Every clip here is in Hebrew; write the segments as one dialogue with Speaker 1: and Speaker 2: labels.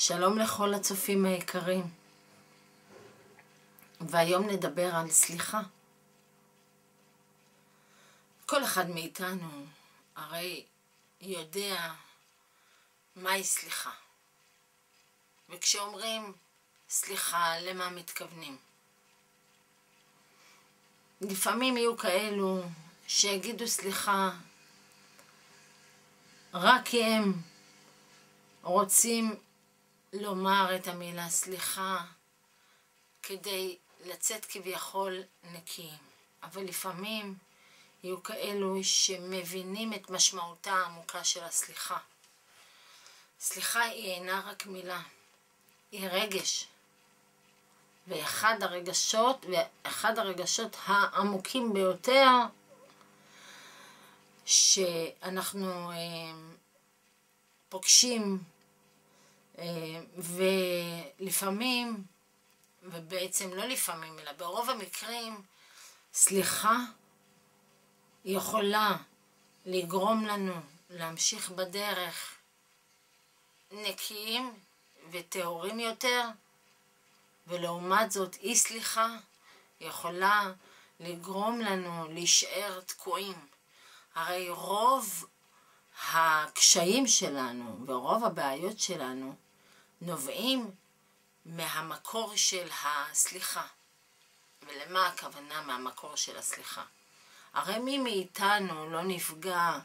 Speaker 1: שלום לכל הצופים היקרים, והיום נדבר על סליחה. כל אחד מאיתנו הרי יודע מהי סליחה, וכשאומרים סליחה למה מתכוונים? לפעמים יהיו כאלו שיגידו סליחה רק כי הם רוצים לומר את המילה סליחה כדי לצאת כביכול נקיים, אבל לפעמים יהיו כאלו שמבינים את משמעותה העמוקה של הסליחה. סליחה היא אינה רק מילה, היא רגש, ואחד הרגשות העמוקים ביותר שאנחנו פוגשים, ולפעמים, ובעצם לא לפעמים אלא ברוב המקרים, סליחה יכולה לגרום לנו להמשיך בדרך נקיים וטהורים יותר, ולעומת זאת אי סליחה יכולה לגרום לנו להישאר תקועים. הרי רוב הקשיים שלנו ורוב הבעיות שלנו נובעים מהמקור של הסליחה. ולמה הכוונה מהמקור של הסליחה? הרי מי מאיתנו לא נפגע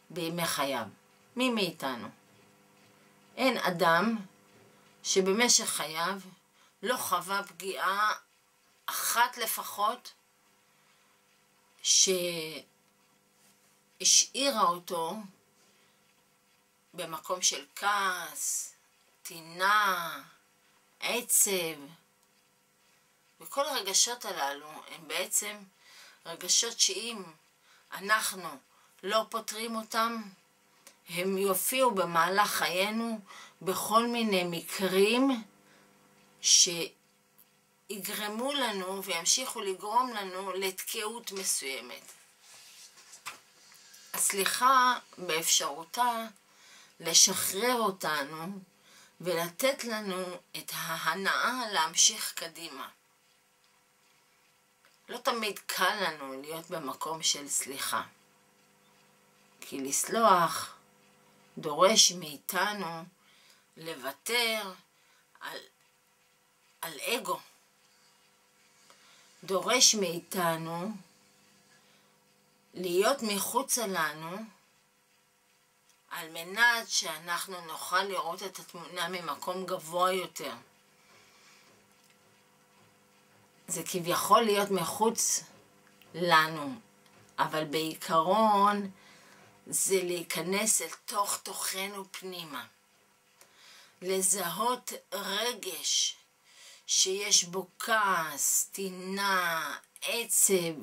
Speaker 1: בימי חייו? מי מאיתנו? אין אדם שבמשך חייו לא חווה פגיעה אחת לפחות שהשאירה אותו במקום של כעס, טינה, עצב. וכל הרגשות הללו הם בעצם רגשות שאם אנחנו לא פותרים אותם, הם יופיעו במהלך חיינו בכל מיני מקרים שיגרמו לנו וימשיכו לגרום לנו לתקיעות מסוימת. הסליחה באפשרותה לשחרר אותנו ולתת לנו את ההנאה להמשיך קדימה. לא תמיד קל לנו להיות במקום של סליחה, כי לסלוח דורש מאיתנו לוותר על אגו, דורש מאיתנו להיות מחוצה לנו על מנת שאנחנו נוכל לראות את התמונה ממקום גבוה יותר. זה כביכול להיות מחוץ לנו, אבל בעיקרון זה להיכנס אל תוכנו פנימה. לזהות רגש שיש בו כעס, טינה, עצב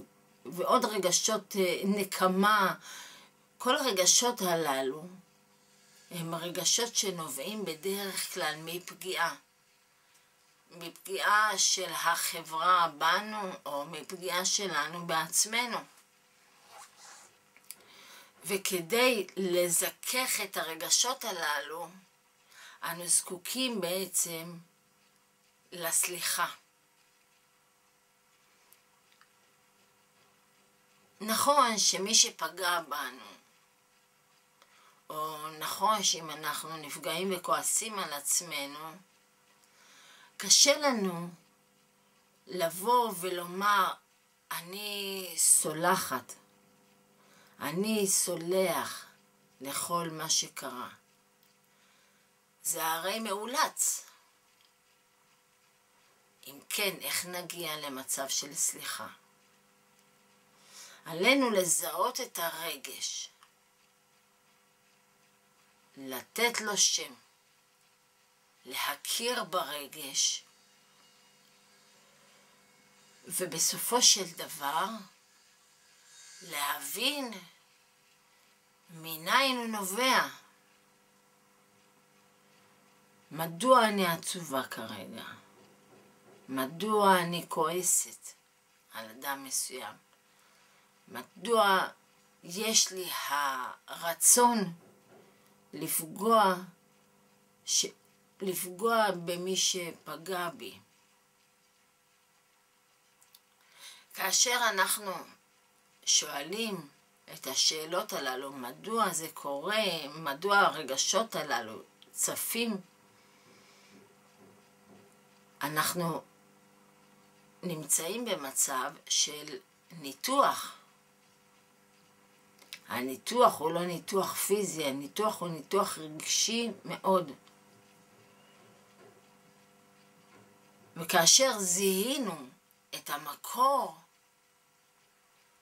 Speaker 1: ועוד רגשות נקמה. כל הרגשות הללו הם רגשות שנובעים בדרך כלל מפגיעה של החברה בנו או מפגיעה שלנו בעצמנו. וכדי לזכך את הרגשות הללו, אנו זקוקים בעצם לסליחה. נכון שמי שפגע בנו, או נכון שאם אנחנו נפגעים וכועסים על עצמנו, קשה לנו לבוא ולומר אני סולחת, אני סולח לכל מה שקרה. זה הרי מאולץ. אם כן, איך נגיע למצב של סליחה? עלינו לזהות את הרגש, לתת לו שם, להכיר ברגש, ובסופו של דבר להבין מניין הוא נובע. מדוע אני עצובה כרגע? מדוע אני כועסת על אדם מסוים? מדוע יש לי הרצון לפגוע לפגוע במי שפגע בי. כאשר אנחנו שואלים את השאלות הללו, מדוע זה קורה, מדוע הרגשות הללו צפים, אנחנו נמצאים במצב של ניתוח. הניתוח הוא לא ניתוח פיזי, הניתוח הוא ניתוח רגשי מאוד. וכאשר זיהינו את המקור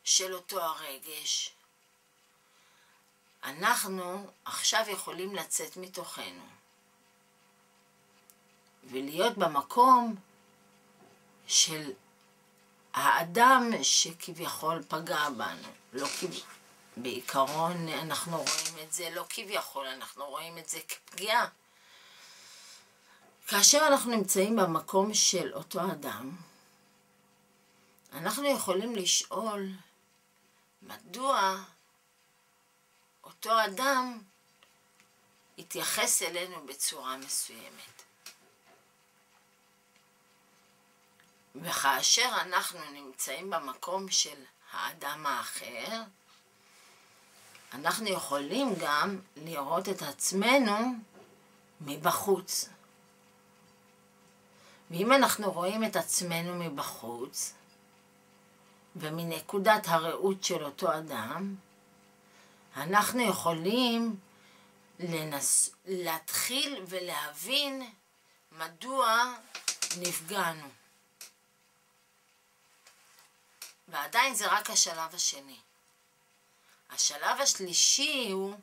Speaker 1: של אותו הרגש, אנחנו עכשיו יכולים לצאת מתוכנו ולהיות במקום של האדם שכביכול פגע בנו. בעיקרון אנחנו רואים את זה לא כביכול, אנחנו רואים את זה כפגיעה. כאשר אנחנו נמצאים במקום של אותו אדם, אנחנו יכולים לשאול מדוע אותו אדם התייחס אלינו בצורה מסוימת. וכאשר אנחנו נמצאים במקום של האדם האחר, אנחנו יכולים גם לראות את עצמנו מבחוץ. ואם אנחנו רואים את עצמנו מבחוץ, ומנקודת הראות של אותו אדם, אנחנו יכולים להתחיל ולהבין מדוע נפגענו. ועדיין זה רק השלב השני. השלב השלישי הוא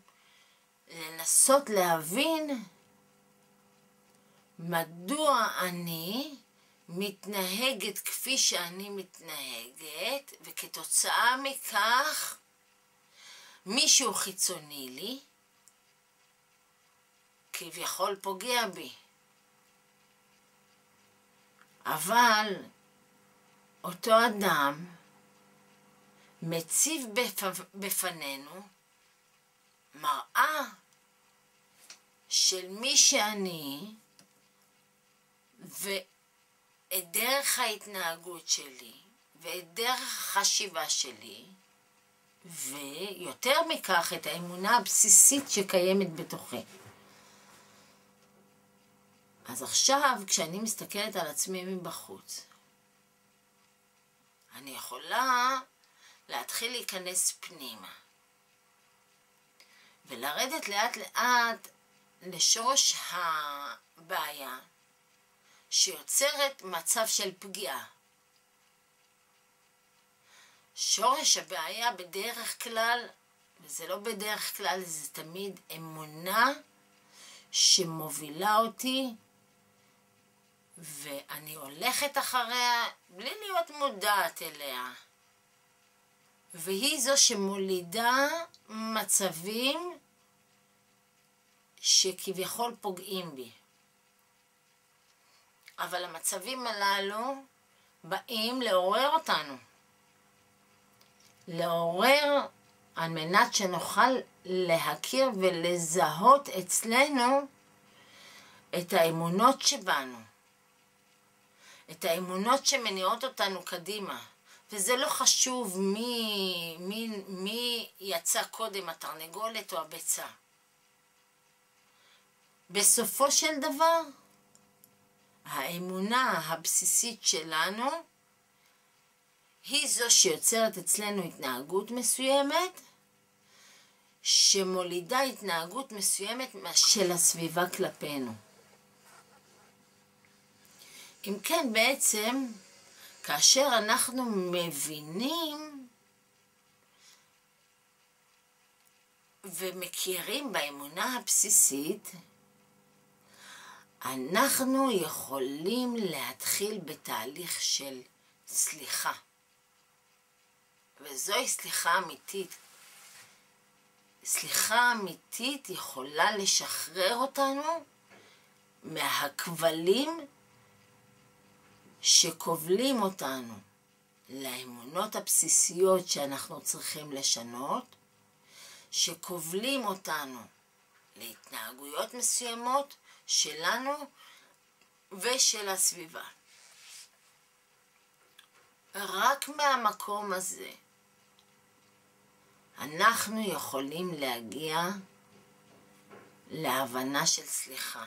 Speaker 1: לנסות להבין מדוע אני מתנהגת כפי שאני מתנהגת, וכתוצאה מכך מישהו חיצוני לי כביכול פוגע בי. אבל אותו אדם מציב בפנינו מראה של מי שאני ואת דרך ההתנהגות שלי ואת דרך החשיבה שלי, ויותר מכך את האמונה הבסיסית שקיימת בתוכי. אז עכשיו כשאני מסתכלת על עצמי מבחוץ, אני יכולה להתחיל להיכנס פנימה ולרדת לאט לאט לשורש הבעיה שיוצרת מצב של פגיעה. שורש הבעיה בדרך כלל, וזה לא בדרך כלל, זה תמיד אמונה שמובילה אותי ואני הולכת אחריה בלי להיות מודעת אליה. והיא זו שמולידה מצבים שכביכול פוגעים בי. אבל המצבים הללו באים לעורר אותנו. לעורר על מנת שנוכל להכיר ולזהות אצלנו את האמונות שבנו. את האמונות שמניעות אותנו קדימה. וזה לא חשוב מי יצא קודם, התרנגולת או הביצה. בסופו של דבר, האמונה הבסיסית שלנו היא זו שיוצרת אצלנו התנהגות מסוימת, שמולידה התנהגות מסוימת של הסביבה כלפינו. אם כן, בעצם, כאשר אנחנו מבינים ומכירים באמונה הבסיסית, אנחנו יכולים להתחיל בתהליך של סליחה. וזוהי סליחה אמיתית. סליחה אמיתית יכולה לשחרר אותנו מהכבלים שכובלים אותנו לאמונות הבסיסיות שאנחנו צריכים לשנות, שכובלים אותנו להתנהגויות מסוימות שלנו ושל הסביבה. רק מהמקום הזה אנחנו יכולים להגיע להבנה של סליחה.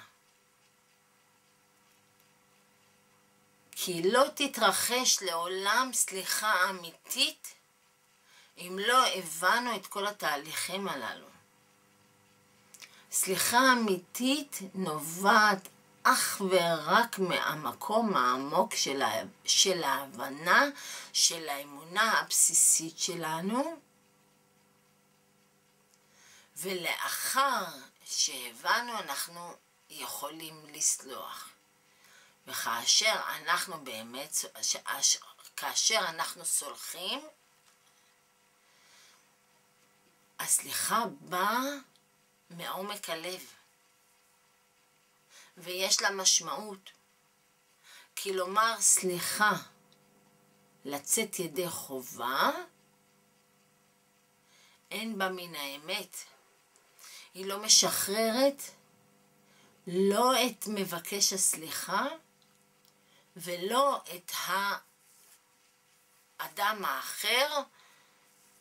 Speaker 1: כי לא תתרחש לעולם סליחה אמיתית אם לא הבנו את כל התהליכים הללו. סליחה אמיתית נובעת אך ורק מהמקום העמוק של ההבנה, של האמונה הבסיסית שלנו, ולאחר שהבנו אנחנו יכולים לסלוח. וכאשר אנחנו באמת, כאשר אנחנו סולחים, הסליחה באה מעומק הלב, ויש לה משמעות. כי לומר סליחה, לצאת ידי חובה, אין בה מן האמת. היא לא משחררת לא את מבקש הסליחה ולא את האדם האחר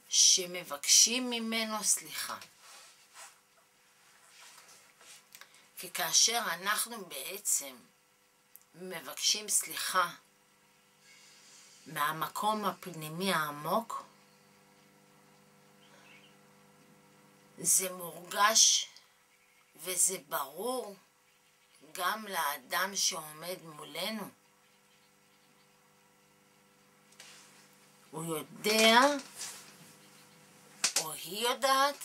Speaker 1: שמבקשים ממנו סליחה. כי כאשר אנחנו בעצם מבקשים סליחה מהמקום הפנימי העמוק, זה מורגש וזה ברור גם לאדם שעומד מולנו. הוא יודע או היא יודעת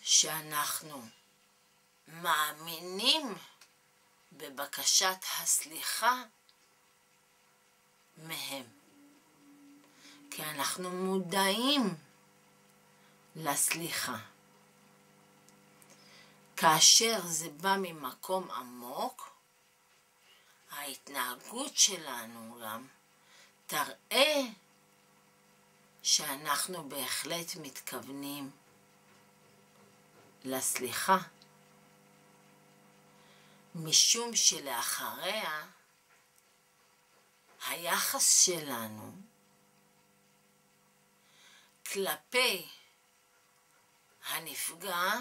Speaker 1: שאנחנו מאמינים בבקשת הסליחה מהם. כי אנחנו מודעים לסליחה. כאשר זה בא ממקום עמוק, ההתנהגות שלנו גם תראה שאנחנו בהחלט מתכוונים לסליחה. משום שלאחריה היחס שלנו כלפי הנפגע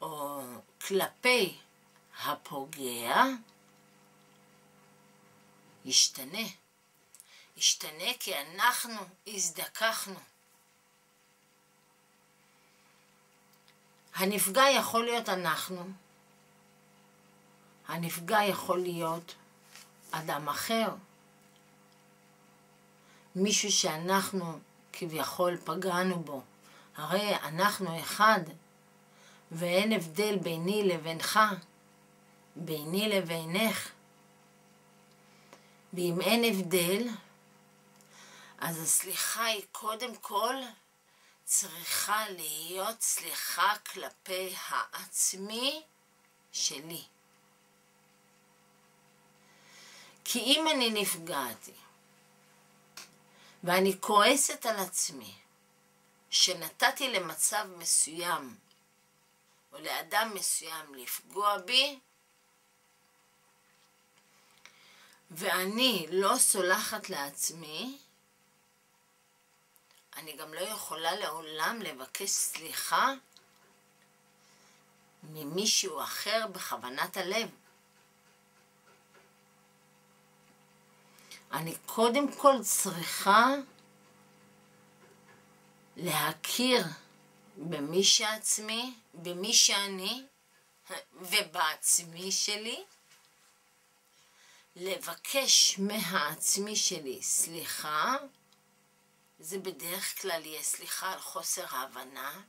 Speaker 1: או כלפי הפוגע ישתנה. ישתנה כי אנחנו הזדככנו. הנפגע יכול להיות אנחנו. הנפגע יכול להיות אדם אחר. מישהו שאנחנו כביכול פגענו בו. הרי אנחנו אחד, ואין הבדל ביני לבינך, ביני לבינך. ואם אין הבדל, אז הסליחה היא קודם כל צריכה להיות סליחה כלפי העצמי שלי. כי אם אני נפגעתי ואני כועסת על עצמי שנתתי למצב מסוים או לאדם מסוים לפגוע בי, ואני לא סולחת לעצמי, אני גם לא יכולה לעולם לבקש סליחה ממישהו אחר בכוונת הלב. אני קודם כל צריכה להכיר במי שעצמי, במי שאני ובעצמי שלי, לבקש מהעצמי שלי סליחה. זה בדרך כלל יהיה סליחה על חוסר ההבנה,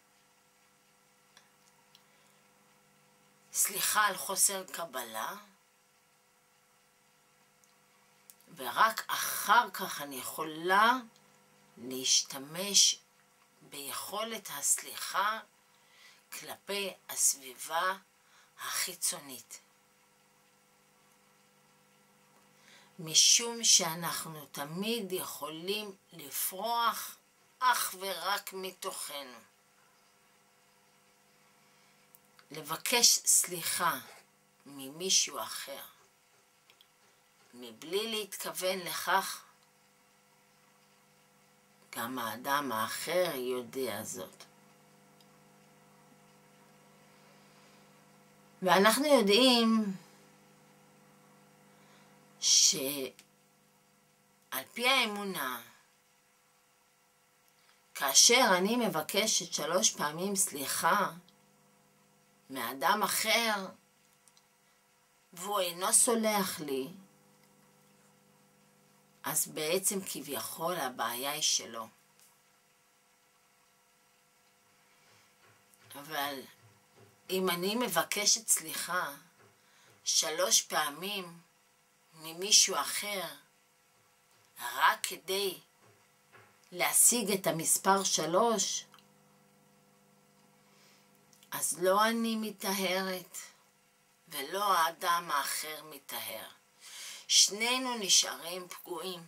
Speaker 1: סליחה על חוסר קבלה, ורק אחר כך אני יכולה להשתמש ביכולת הסליחה כלפי הסביבה החיצונית. משום שאנחנו תמיד יכולים לפרוח אך ורק מתוכנו. לבקש סליחה ממישהו אחר, מבלי להתכוון לכך, גם האדם האחר יודע זאת. ואנחנו יודעים שעל פי האמונה, כאשר אני מבקשת 3 פעמים סליחה מאדם אחר, והוא אינו סולח לי, אז בעצם כביכול הבעיה היא שלו. אבל אם אני מבקשת סליחה 3 פעמים ממישהו אחר, רק כדי להשיג את המספר 3, אז לא אני מטהרת ולא האדם האחר מטהר. שנינו נשארים פגועים.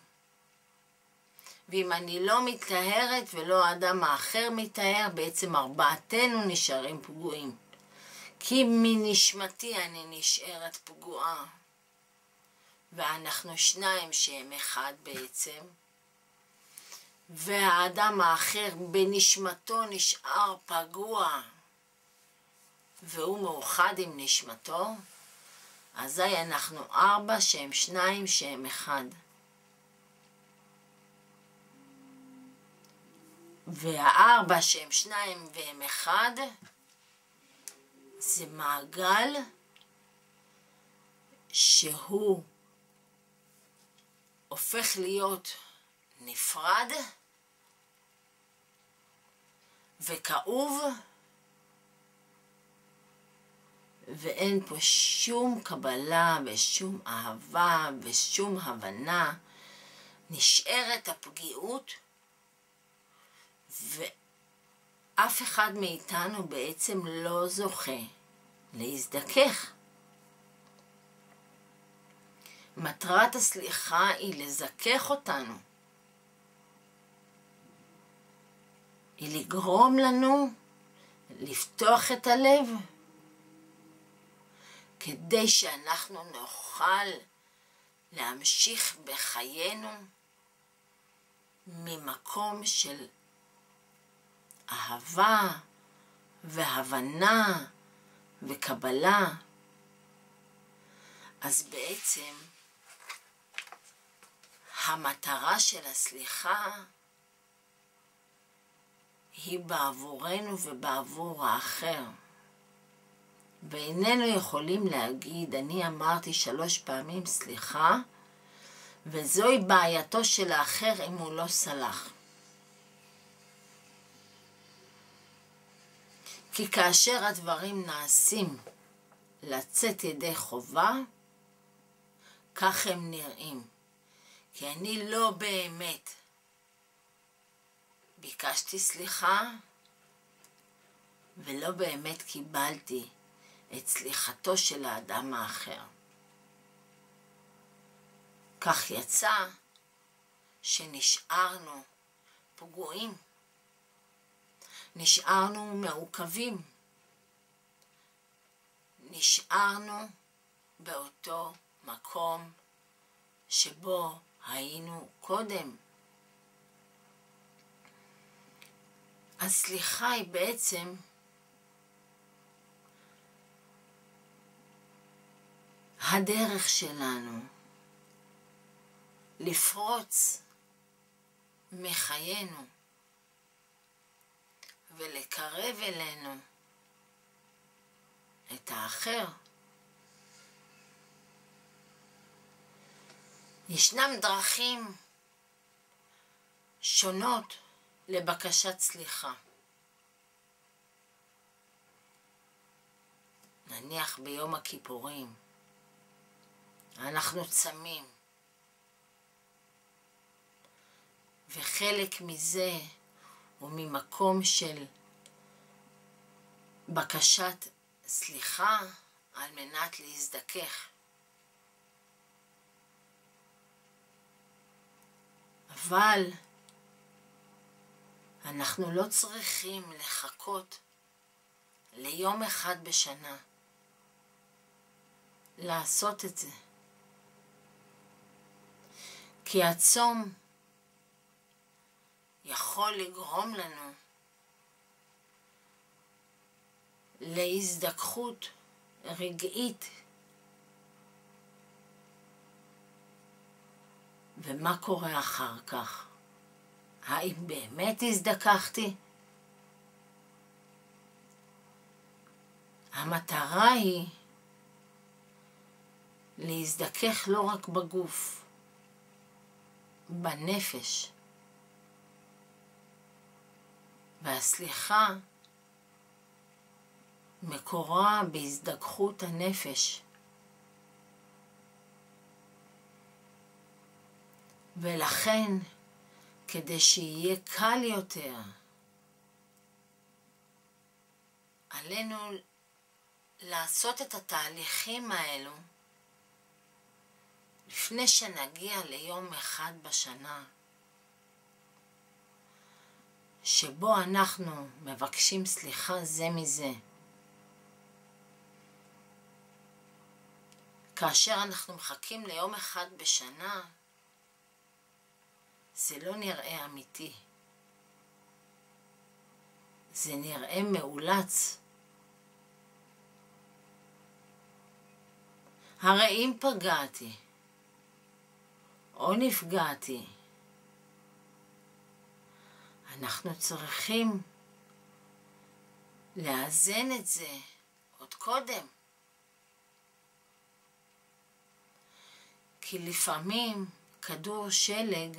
Speaker 1: ואם אני לא מטהרת ולא האדם האחר מטהר, בעצם 4תנו נשארים פגועים. כי מנשמתי אני נשארת פגועה. ואנחנו 2 שהם 1 בעצם. והאדם האחר בנשמתו נשאר פגוע. והוא מאוחד עם נשמתו. אזי אנחנו 4 שהם 2 שהם 1. וה4 שהם 2 והם 1 זה מעגל שהוא הופך להיות נפרד וכאוב, ואין פה שום קבלה ושום אהבה ושום הבנה. נשארת הפגיעות, ואף אחד מאיתנו בעצם לא זוכה להזדכך. מטרת הסליחה היא לזכך אותנו. היא לגרום לנו לפתוח את הלב, כדי שאנחנו נוכל להמשיך בחיינו ממקום של אהבה והבנה וקבלה. אז בעצם המטרה של הסליחה היא בעבורנו ובעבור האחר. ואיננו יכולים להגיד, אני אמרתי 3 פעמים סליחה, וזוהי בעייתו של האחר אם הוא לא סלח. כי כאשר הדברים נעשים לצאת ידי חובה, כך הם נראים. כי אני לא באמת ביקשתי סליחה, ולא באמת קיבלתי את סליחתו של האדם האחר. כך יצא שנשארנו פגועים, נשארנו מעוכבים, נשארנו באותו מקום שבו היינו קודם. הסליחה היא בעצם הדרך שלנו לפרוץ מחיינו ולקרב אלינו את האחר. ישנם דרכים שונות לבקשת סליחה. נניח ביום הכיפורים אנחנו צמים, וחלק מזה הוא ממקום של בקשת סליחה על מנת להזדכך. אבל אנחנו לא צריכים לחכות ליום אחד בשנה. לעשות את זה. כי הצום יכול לגרום לנו להזדככות רגעית. ומה קורה אחר כך? האם באמת הזדככתי? המטרה היא להזדכך לא רק בגוף, בנפש. והסליחה מקורה בהזדככות הנפש. ולכן, כדי שיהיה קל יותר, עלינו לעשות את התהליכים האלו לפני שנגיע ליום אחד בשנה, שבו אנחנו מבקשים סליחה זה מזה. כאשר אנחנו מחכים ליום אחד בשנה, זה לא נראה אמיתי. זה נראה מאולץ. הרי אם פגעתי או נפגעתי, אנחנו צריכים לאזן את זה עוד קודם. כי לפעמים כדור שלג,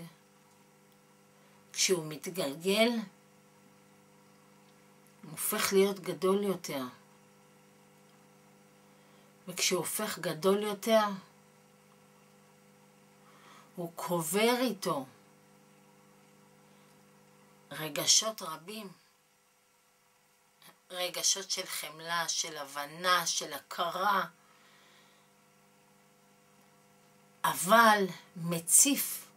Speaker 1: כשהוא מתגלגל, הוא הופך להיות גדול יותר. וכשהוא הופך גדול יותר, הוא קובר איתו רגשות רבים. רגשות של חמלה, של הבנה, של הכרה. אבל מציף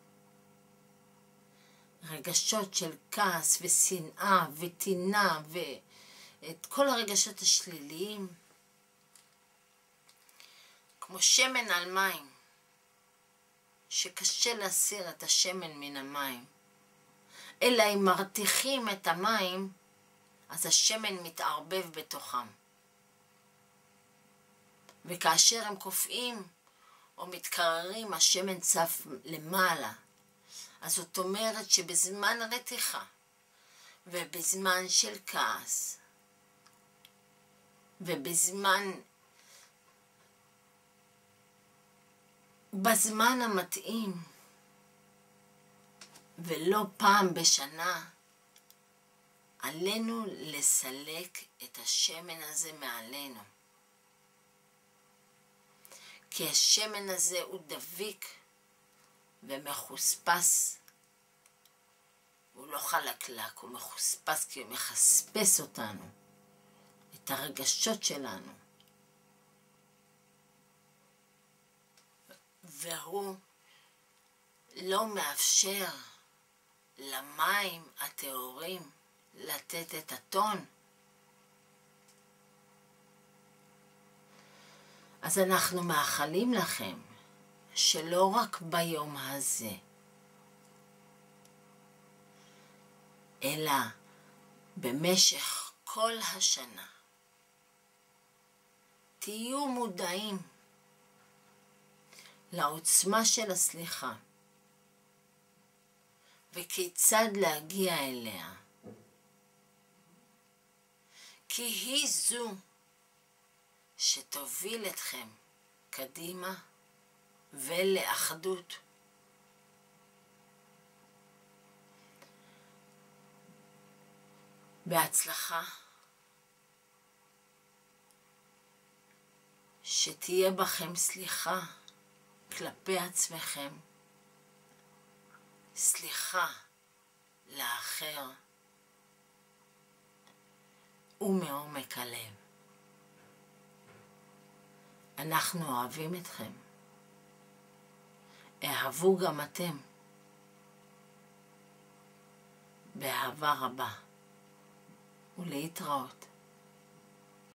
Speaker 1: רגשות של כעס ושנאה וטינה ואת כל הרגשות השליליים. כמו שמן על מים, שקשה להסיר את השמן מן המים. אלא אם מרתיחים את המים, אז השמן מתערבב בתוכם. וכאשר הם קופאים או מתקררים, השמן צף למעלה. אז זאת אומרת שבזמן רתיחה ובזמן של כעס בזמן המתאים ולא פעם בשנה, עלינו לסלק את השמן הזה מעלינו. כי השמן הזה הוא דביק ומחוספס. הוא לא חלקלק, הוא מחוספס כי הוא מחספס אותנו, את הרגשות שלנו. והוא לא מאפשר למים הטהורים לתת את הטון. אז אנחנו מאחלים לכם שלא רק ביום הזה, אלא במשך כל השנה, תהיו מודעים לעוצמה של הסליחה וכיצד להגיע אליה. כי היא זו שתוביל אתכם קדימה ולאחדות. בהצלחה. שתהיה בכם סליחה כלפי עצמכם, סליחה לאחר ומעומק הלב. אנחנו אוהבים אתכם. אהבו גם אתם. באהבה רבה. ולהתראות.